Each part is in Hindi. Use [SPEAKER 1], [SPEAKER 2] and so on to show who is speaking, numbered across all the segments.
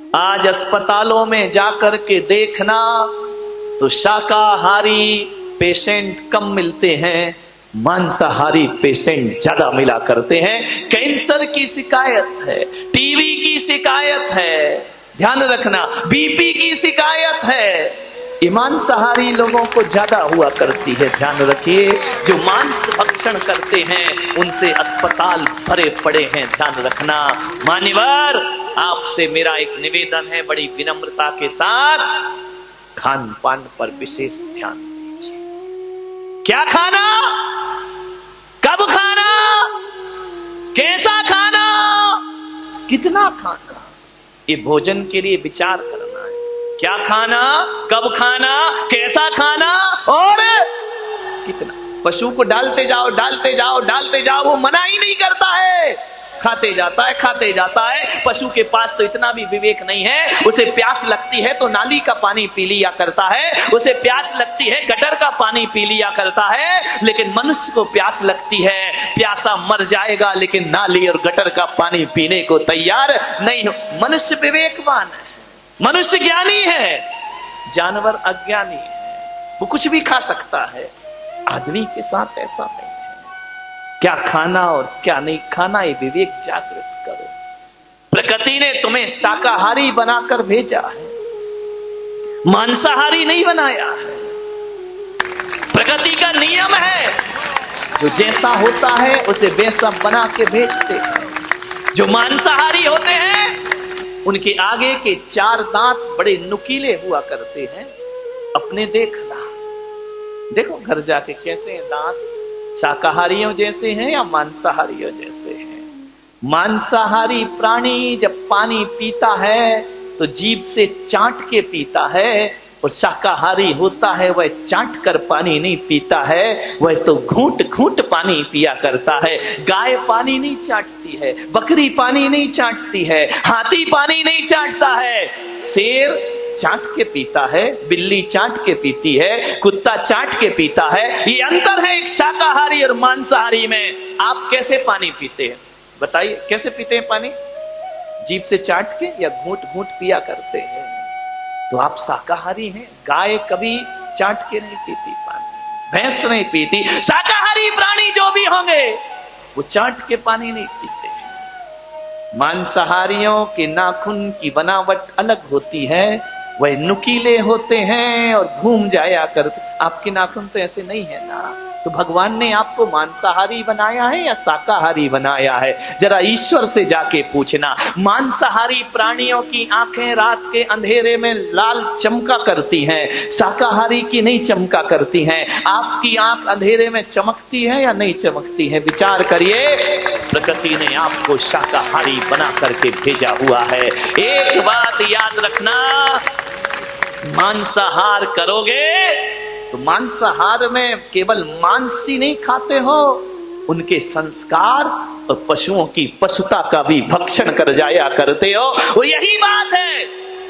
[SPEAKER 1] आज अस्पतालों में जाकर के देखना तो शाकाहारी पेशेंट कम मिलते हैं, मांसाहारी पेशेंट ज्यादा मिला करते हैं। कैंसर की शिकायत है, टीबी की शिकायत है, ध्यान रखना बीपी की शिकायत है, ये मांसाहारी लोगों को ज्यादा हुआ करती है। ध्यान रखिए, जो मांस भक्षण करते हैं उनसे अस्पताल भरे पड़े हैं। ध्यान रखना। मान्यवर, आपसे मेरा एक निवेदन है, बड़ी विनम्रता के साथ खान पान पर विशेष ध्यान दीजिए। क्या खाना, कब खाना, कैसा खाना, कितना खाना, ये भोजन के लिए विचार करना है। क्या खाना, कब खाना, कैसा खाना और कितना। पशु को डालते जाओ डालते जाओ डालते जाओ, वो मना ही नहीं करता है, खाते जाता है खाते जाता है। पशु के पास तो इतना भी विवेक नहीं है, उसे प्यास लगती है तो नाली का पानी पी लिया करता है, उसे प्यास लगती है गटर का पानी पी लिया करता है। लेकिन मनुष्य को प्यास लगती है, प्यासा मर जाएगा लेकिन नाली और गटर का पानी पीने को तैयार नहीं हो। मनुष्य विवेकवान है, मनुष्य ज्ञानी है, जानवर अज्ञानी है, वो कुछ भी खा सकता है। आदमी के साथ ऐसा नहीं है। क्या खाना और क्या नहीं खाना, ये विवेक जागृत करो। प्रकृति ने तुम्हें शाकाहारी बनाकर भेजा है, मांसाहारी नहीं बनाया है। प्रकृति का नियम है, जो जैसा होता है उसे वैसा बना के भेजते हैं। जो मांसाहारी होते हैं उनके आगे के 4 दांत बड़े नुकीले हुआ करते हैं। अपने देखना, देखो घर जाके कैसे हैं दांत, शाकाहारियों जैसे हैं या मांसाहारियों जैसे हैं। मांसाहारी प्राणी जब पानी पीता है तो जीभ से चाट के पीता है, और शाकाहारी होता है वह चाट कर पानी नहीं पीता है, वह तो घूंट घूंट पानी पिया करता है। गाय पानी नहीं चाटती है, बकरी पानी नहीं चाटती है, हाथी पानी नहीं चाटता है, शेर चाट के पीता है, बिल्ली चाट के पीती है, कुत्ता चाट के पीता है। ये अंतर है एक शाकाहारी और मांसाहारी में। आप कैसे पानी पीते हैं बताइए, कैसे पीते हैं पानी? जीभ से चाट के या घूंट घूंट पिया करते हैं? तो आप शाकाहारी हैं। गाय कभी चाट के नहीं पीती पानी, भैंस नहीं पीती। शाकाहारी प्राणी जो भी होंगे वो चाट के पानी नहीं पीते। मांसाहारियों के नाखून की बनावट अलग होती है, वह नुकीले होते हैं और घूम जाया करते। आपके नाखून तो ऐसे नहीं है ना, तो भगवान ने आपको मांसाहारी बनाया है या शाकाहारी बनाया है? जरा ईश्वर से जाके पूछना। मांसाहारी प्राणियों की आंखें रात के अंधेरे में लाल चमका करती हैं, शाकाहारी की नहीं चमका करती हैं। आपकी आंख अंधेरे में चमकती है या नहीं चमकती है? विचार करिए। प्रकृति ने आपको शाकाहारी बना करके भेजा हुआ है। एक बात याद रखना, मांसाहार करोगे तो मांसाहार में केवल मांस ही नहीं खाते हो, उनके संस्कार और पशुओं की पशुता का भी भक्षण कर जाया करते हो। और यही बात है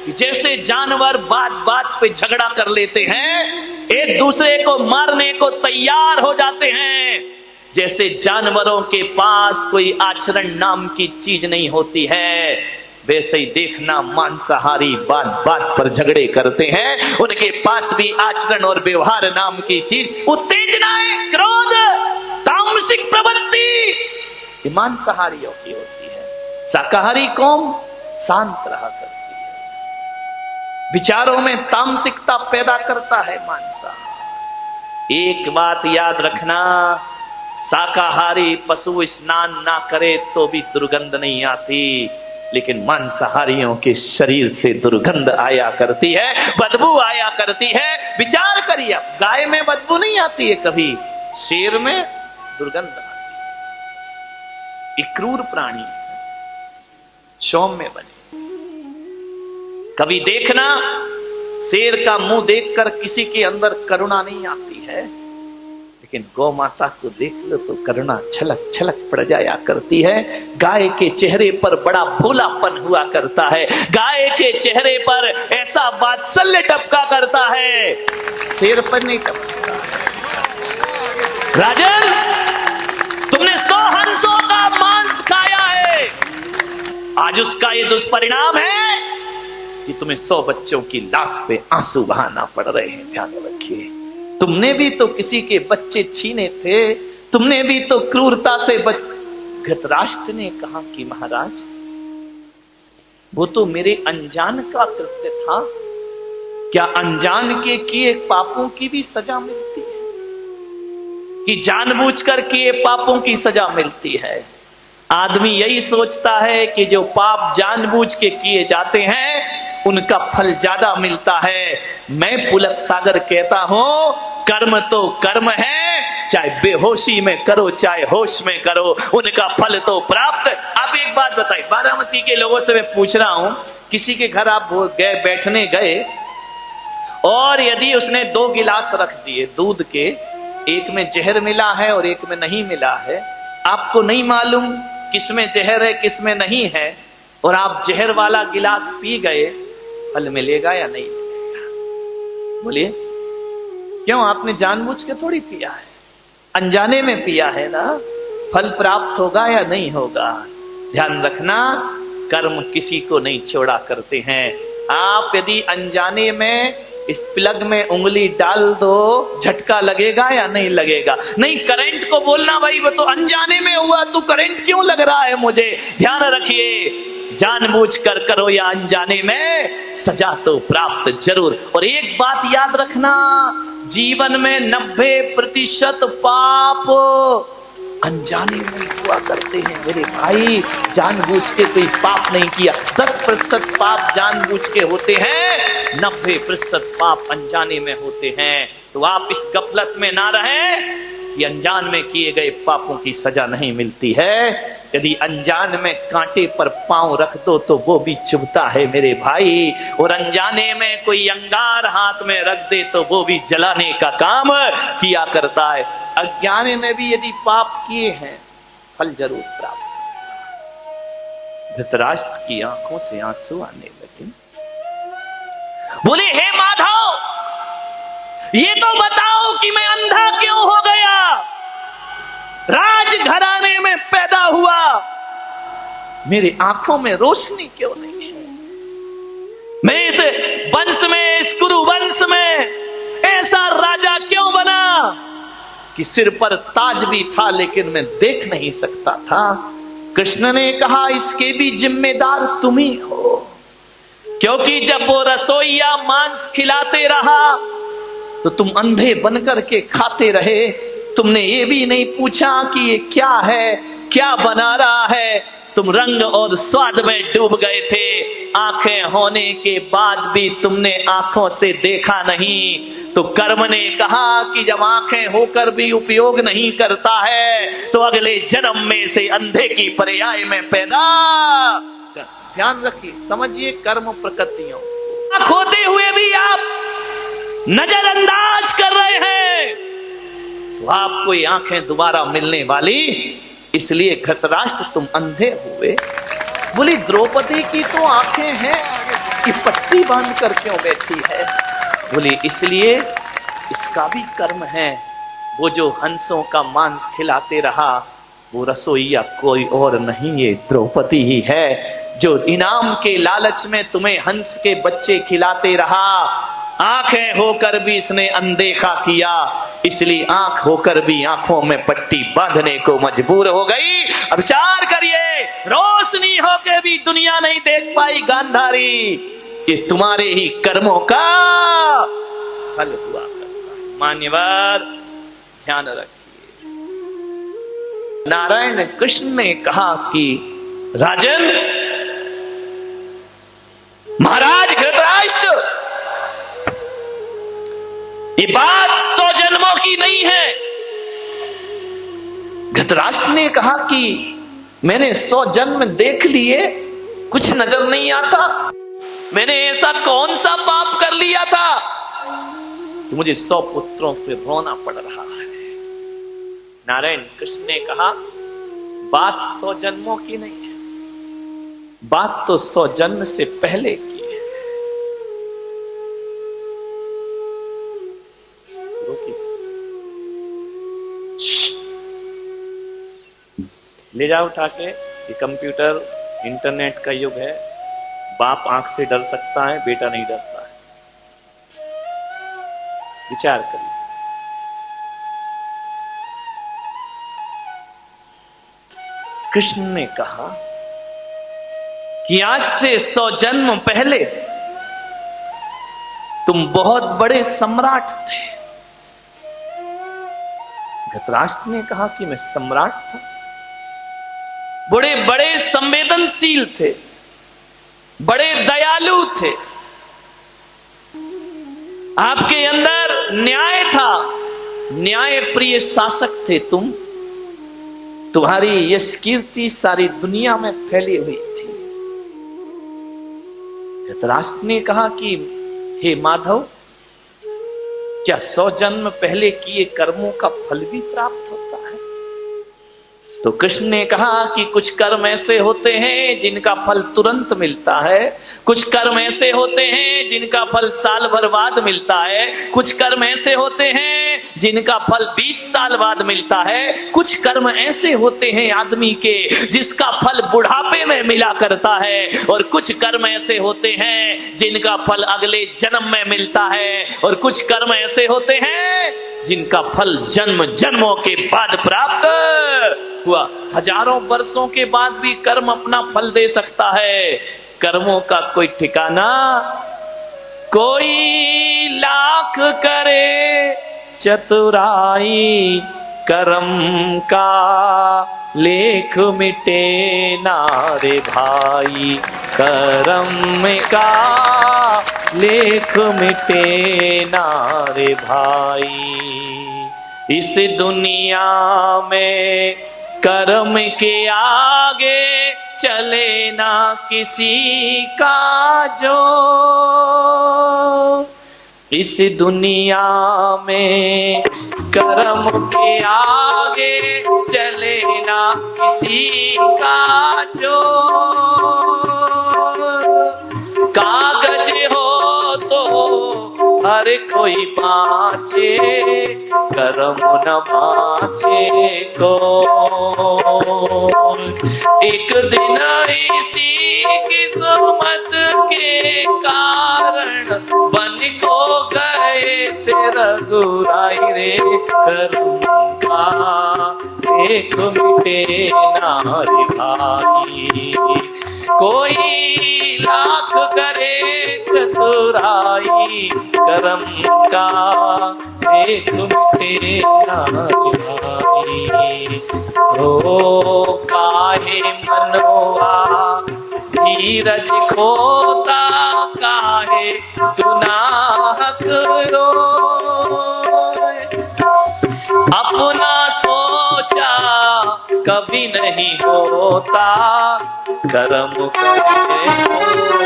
[SPEAKER 1] कि जैसे जानवर बात बात पे झगड़ा कर लेते हैं, एक दूसरे को मारने को तैयार हो जाते हैं, जैसे जानवरों के पास कोई आचरण नाम की चीज नहीं होती है, वैसे ही देखना मांसाहारी बात बात पर झगड़े करते हैं। उनके पास भी आचरण और व्यवहार नाम की चीज, उत्तेजनाएं, क्रोध, तामसिक प्रवृत्ति मांसाहारियों की होती है। शाकाहारी कौम शांत रहा करती है, विचारों में तामसिकता पैदा करता है मांसाहार। एक बात याद रखना, शाकाहारी पशु स्नान ना करे तो भी दुर्गंध नहीं आती, लेकिन मांसाहारियों के शरीर से दुर्गंध आया करती है, बदबू आया करती है। विचार करिए, गाय में बदबू नहीं आती है कभी, शेर में दुर्गंध आती है। एक क्रूर प्राणी, सौम्य बने। कभी देखना, शेर का मुंह देखकर किसी के अंदर करुणा नहीं आती है, लेकिन गौ माता को देख लो तो करुणा छलक छलक पड़ जाया करती है। गाय के चेहरे पर बड़ा भोलापन हुआ करता है, गाय के चेहरे पर ऐसा वात्सल्य टपका करता है, शेर पर नहीं टपकता। राजन, तुमने 100 हंसों का मांस खाया है, आज उसका ये दुष्परिणाम है कि तुम्हें 100 बच्चों की लाश पे आंसू बहाना पड़ रहे हैं। ध्यान रखिए, तुमने भी तो किसी के बच्चे छीने थे, तुमने भी तो क्रूरता से धृतराष्ट्र ने कहा कि महाराज वो तो मेरे अनजान का कृत्य था, क्या अनजान के किए पापों की भी सजा मिलती है कि जानबूझकर किए पापों की सजा मिलती है? आदमी यही सोचता है कि जो पाप जानबूझ के किए जाते हैं उनका फल ज्यादा मिलता है। मैं पुलक सागर कहता हूं, कर्म तो कर्म है, चाहे बेहोशी में करो चाहे होश में करो, उनका फल तो प्राप्त। आप एक बात बताइए, बारामती के लोगों से मैं पूछ रहा हूं, किसी के घर आप गए, बैठने गए और यदि उसने 2 गिलास रख दिए दूध के, एक में जहर मिला है और एक में नहीं मिला है, आपको नहीं मालूम किसमें जहर है किसमें नहीं है, और आप जहर वाला गिलास पी गए, फल मिलेगा या नहीं मिलेगा? बोलिए, क्यों? आपने जानबूझ के थोड़ी पिया है, अनजाने में पिया है ना, फल प्राप्त होगा या नहीं होगा? ध्यान रखना, कर्म किसी को नहीं छोड़ा करते हैं। आप यदि अनजाने में इस प्लग में उंगली डाल दो, झटका लगेगा या नहीं लगेगा? नहीं, करंट को बोलना भाई वो तो अनजाने में हुआ, तू करंट क्यों लग रहा है मुझे? ध्यान रखिए, जानबूझ कर करो या अनजाने में, सजा तो प्राप्त जरूर। और एक बात याद रखना, जीवन में 90% पाप अनजाने में हुआ करते हैं मेरे भाई, जानबूझ के कोई पाप नहीं किया। 10% पाप जानबूझ के होते हैं, 90% पाप अनजाने में होते हैं। तो आप इस गफलत में ना रहें कि अनजान में किए गए पापों की सजा नहीं मिलती है। यदि अनजान में कांटे पर पांव रख दो तो वो भी चुभता है मेरे भाई, और अनजाने में कोई अंगार हाथ में रख दे तो वो भी जलाने का काम किया करता है। अज्ञान में भी यदि पाप किए हैं, फल जरूर प्राप्त होगा। धृतराष्ट्र की आंखों से आंसू आने लगे, बोले, हे माधव, ये तो बताओ कि मैं अंधा क्यों हो गया? राजघराने में पैदा हुआ, मेरी आंखों में रोशनी क्यों नहीं है? मैं इस वंश में, इस कुरु वंश में ऐसा राजा क्यों बना कि सिर पर ताज भी था लेकिन मैं देख नहीं सकता था? कृष्ण ने कहा, इसके भी जिम्मेदार तुम ही हो, क्योंकि जब वो रसोइया मांस खिलाते रहा तो तुम अंधे बनकर के खाते रहे। तुमने ये भी नहीं पूछा कि ये क्या है, क्या बना रहा है। तुम रंग और स्वाद में डूब गए थे। आंखें होने के बाद भी तुमने आंखों से देखा नहीं। तो कर्म ने कहा कि जब आंखें होकर भी उपयोग नहीं करता है तो अगले जन्म में से अंधे की पर्याय में पैदा। ध्यान रखिए, समझिए कर्म प्रकृतियों। आंख होते हुए भी आप नजरअंदाज कर रहे हैं तो आपको ये आंखें दोबारा मिलने वाली। इसलिए धृतराष्ट्र तुम अंधे हुए। बोली, द्रौपदी की तो आंखें हैं कि पट्टी बांध कर क्यों बैठी है? बोली, इसलिए इसका भी कर्म है। वो जो हंसों का मांस खिलाते रहा वो रसोईया कोई और नहीं, ये द्रौपदी ही है। जो इनाम के लालच में तुम्हें हंस के बच्चे खिलाते रहा, आंखें होकर भी इसने अनदेखा किया, इसलिए आंख होकर भी आंखों में पट्टी बांधने को मजबूर हो गई। अब विचार करिए, रोशनी होकर भी दुनिया नहीं देख पाई गांधारी, ये तुम्हारे ही कर्मों का फल हुआ करता है। मान्यवर ध्यान रखिए, नारायण कृष्ण ने कहा कि राजन, महाराज धृतराष्ट्र, ये बात 100 जन्मों की नहीं है। धृतराष्ट्र ने कहा कि मैंने 100 जन्म देख लिए, कुछ नजर नहीं आता। मैंने ऐसा कौन सा पाप कर लिया था तो मुझे 100 पुत्रों पे रोना पड़ रहा है। नारायण कृष्ण ने कहा, बात 100 जन्मों की नहीं है, बात तो 100 जन्म से पहले की। ले जाओ उठा के, ये कंप्यूटर इंटरनेट का युग है, बाप आंख से डर सकता है, बेटा नहीं डरता है। विचार करिए। कृष्ण ने कहा कि आज से 100 जन्म पहले तुम बहुत बड़े सम्राट थे। धृतराष्ट्र ने कहा कि मैं सम्राट था, बड़े बड़े संवेदनशील थे, बड़े दयालु थे, आपके अंदर न्याय था, न्याय प्रिय शासक थे तुम। तुम्हारी यश कीर्ति सारी दुनिया में फैली हुई थी। धृतराष्ट्र ने कहा कि हे माधव, क्या 100 जन्म पहले किए कर्मों का फल भी प्राप्त होता है? तो कृष्ण ने कहा कि कुछ कर्म ऐसे होते हैं जिनका फल तुरंत मिलता है, कुछ कर्म ऐसे होते हैं जिनका फल साल भर बाद मिलता है, कुछ कर्म ऐसे होते हैं जिनका फल 20 साल बाद मिलता है, कुछ कर्म ऐसे होते हैं आदमी के जिसका फल बुढ़ापे में मिला करता है, और कुछ कर्म ऐसे होते हैं जिनका फल अगले जन्म में मिलता है, और कुछ कर्म ऐसे होते हैं जिनका फल जन्म जन्मों के बाद प्राप्त हुआ। हजारों वर्षों के बाद भी कर्म अपना फल दे सकता है। कर्मों का कोई ठिकाना, कोई लाख करे चतुराई, कर्म का लेख मिटे ना रे भाई, कर्म का लेख मिटे ना रे भाई। इस दुनिया में कर्म के आगे चले ना किसी का जो, इस दुनिया में कर्म के आगे चले ना किसी का जो, कागज हो तो हर कोई बाँचे, कर्म न बाँचे को। एक दिन इसी किस्मत के कारण बन को गए थे रघुराई रे, कर्म का लेख मिटे ना रे भाई। कोई लाख करे चतुराई, कर्म का लेख मिटे ना रे भाई। ओ काहे मनवा धीरज खोता, काहे तू नाहक रोए। अपना सोचा कभी नहीं होता, कर्म करे